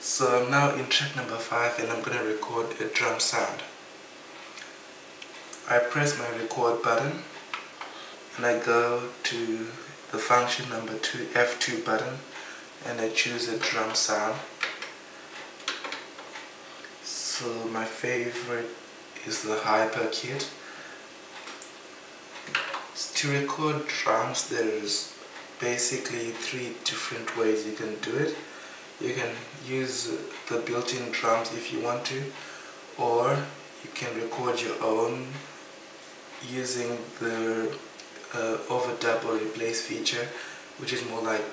So I'm now in track number 5 and I'm going to record a drum sound. I press my record button and I go to the function number 2, F2 button, and I choose a drum sound. So my favorite is the hyper kit. To record drums, there's basically 3 different ways you can do it. You can use the built-in drums if you want to, or you can record your own using the overdub or replace feature, which is more like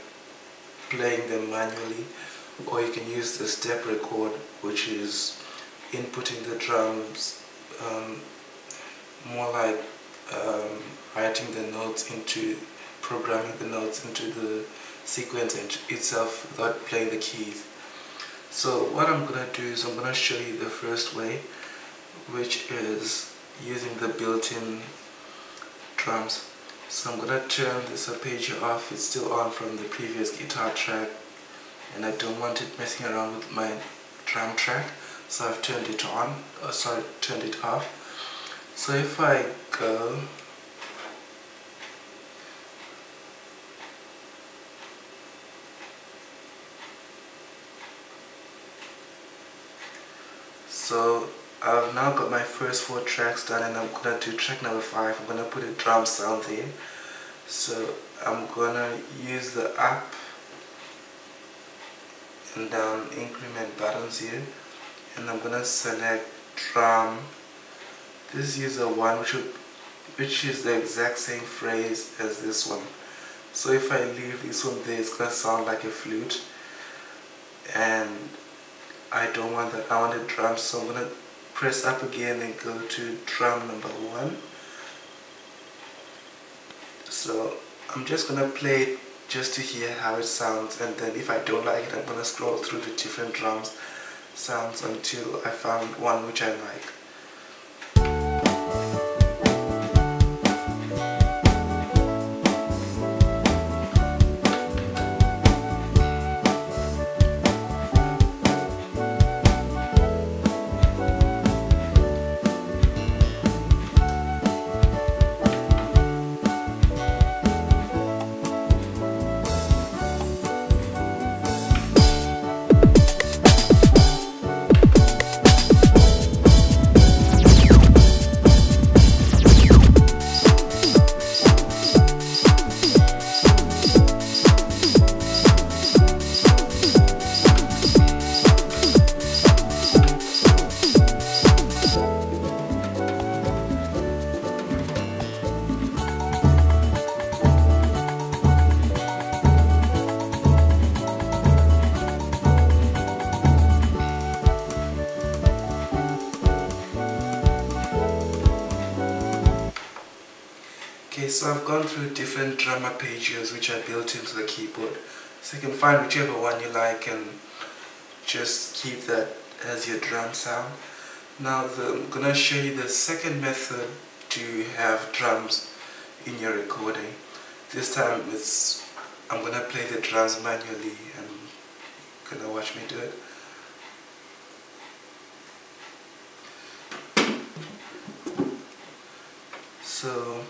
playing them manually, or you can use the step record, which is inputting the drums, more like writing the notes into, programming the notes into the sequence itself without playing the keys. So what I'm going to do is I'm going to show you the first way, which is using the built-in drums. So I'm going to turn this arpeggio off. It's still on from the previous guitar track and I don't want it messing around with my drum track, so I've turned it on, turned it off. So if I go So I've now got my first 4 tracks done and I'm going to do track number 5. I'm going to put a drum sound there. So I'm going to use the up and down increment buttons here, and I'm going to select drum. This is user 1, which is the exact same phrase as this one. So if I leave this one there, it's going to sound like a flute, and I don't want that. I want a drum, so I'm going to press up again and go to drum number 1. So I'm just going to play it just to hear how it sounds, and then if I don't like it, I'm going to scroll through the different drums sounds until I found one which I like. Okay, so I've gone through different drum arpeggios which are built into the keyboard. So you can find whichever one you like and just keep that as your drum sound. Now I'm going to show you the second method to have drums in your recording. This time I'm going to play the drums manually and you're going to watch me do it. So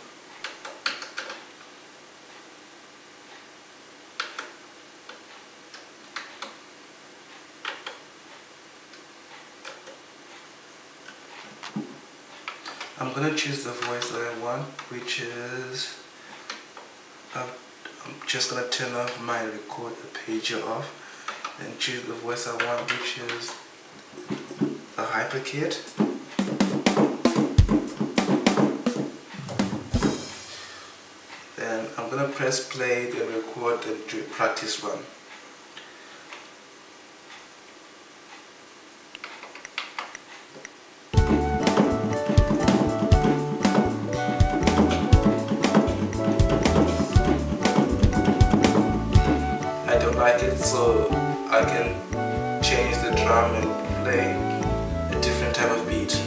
I'm going to choose the voice that I want, which is, I'm just going to turn off my record arpeggio off and choose the voice I want, which is the hyper kit. Then I'm going to press play, then record and do a practice run. I don't like it, so I can change the drum and play a different type of beat.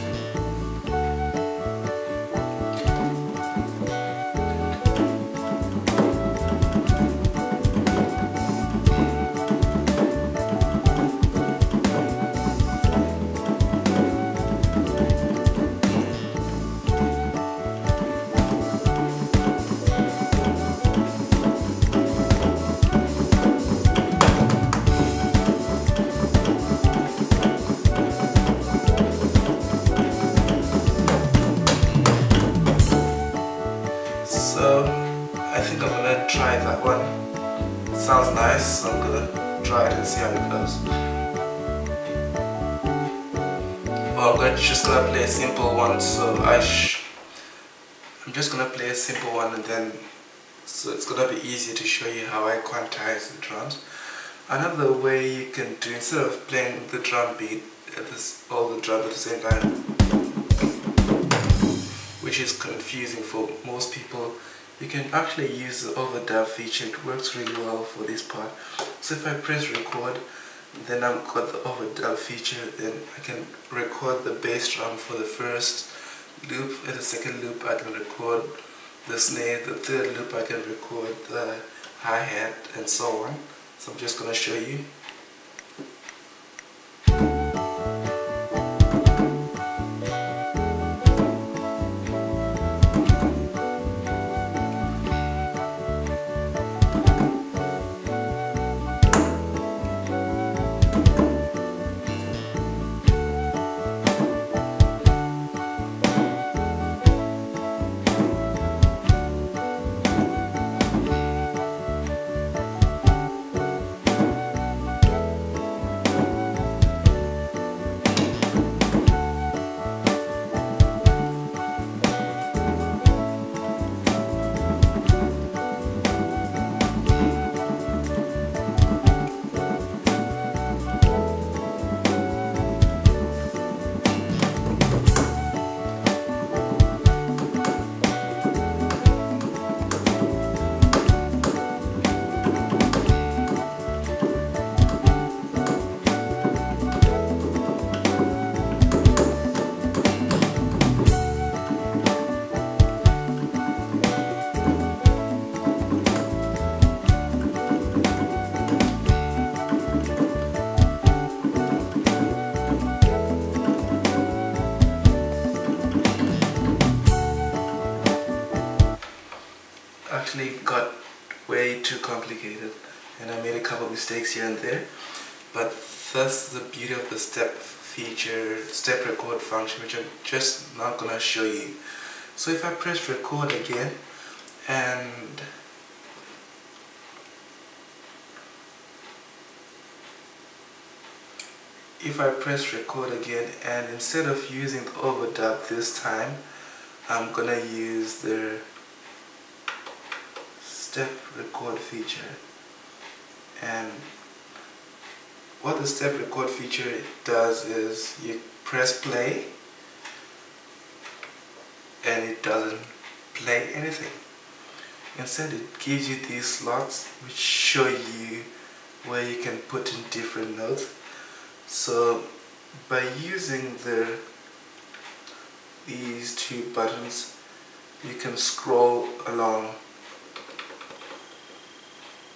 test, so I'm gonna try it and see how it goes. Well, I'm just gonna play a simple one, so I'm just gonna play a simple one, and then so it's gonna be easier to show you how I quantize the drums. Another way you can do, instead of playing the drum beat all the drums at the same time, which is confusing for most people, you can actually use the overdub feature. It works really well for this part. So if I press record, then I've got the overdub feature, then I can record the bass drum for the first loop, and the second loop I can record the snare, the third loop I can record the hi-hat, and so on. So I'm just going to show you. Actually got way too complicated, and I made a couple mistakes here and there, but that's the beauty of the step record function, which I'm just not gonna show you. So if I press record again, and instead of using the overdub this time, I'm gonna use the step record feature. And what the step record feature does is you press play and it doesn't play anything. Instead, it gives you these slots which show you where you can put in different notes. So by using these two buttons, you can scroll along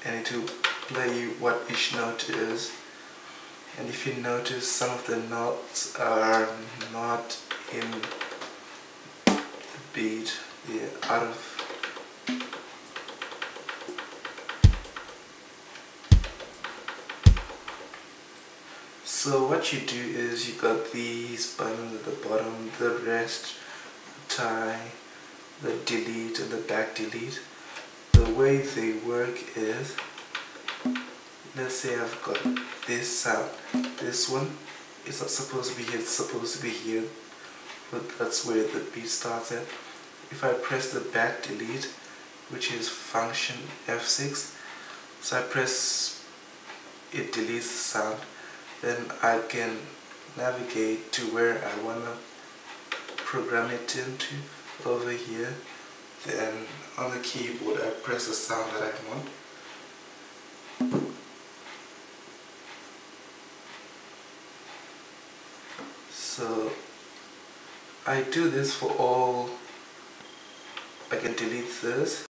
and it will play you what each note is. And if you notice, some of the notes are not in the beat, they're out of. So what you do is you got these buttons at the bottom, the rest, the tie, the delete and the back delete. The way they work is, let's say I've got this sound, this one is not supposed to be here, it's supposed to be here, but that's where the beat starts at. If I press the back delete, which is function F6, so I press, it deletes the sound, then I can navigate to where I want to program it into, over here. Then on the keyboard I press the sound that I want. So I do this for all. I can delete this.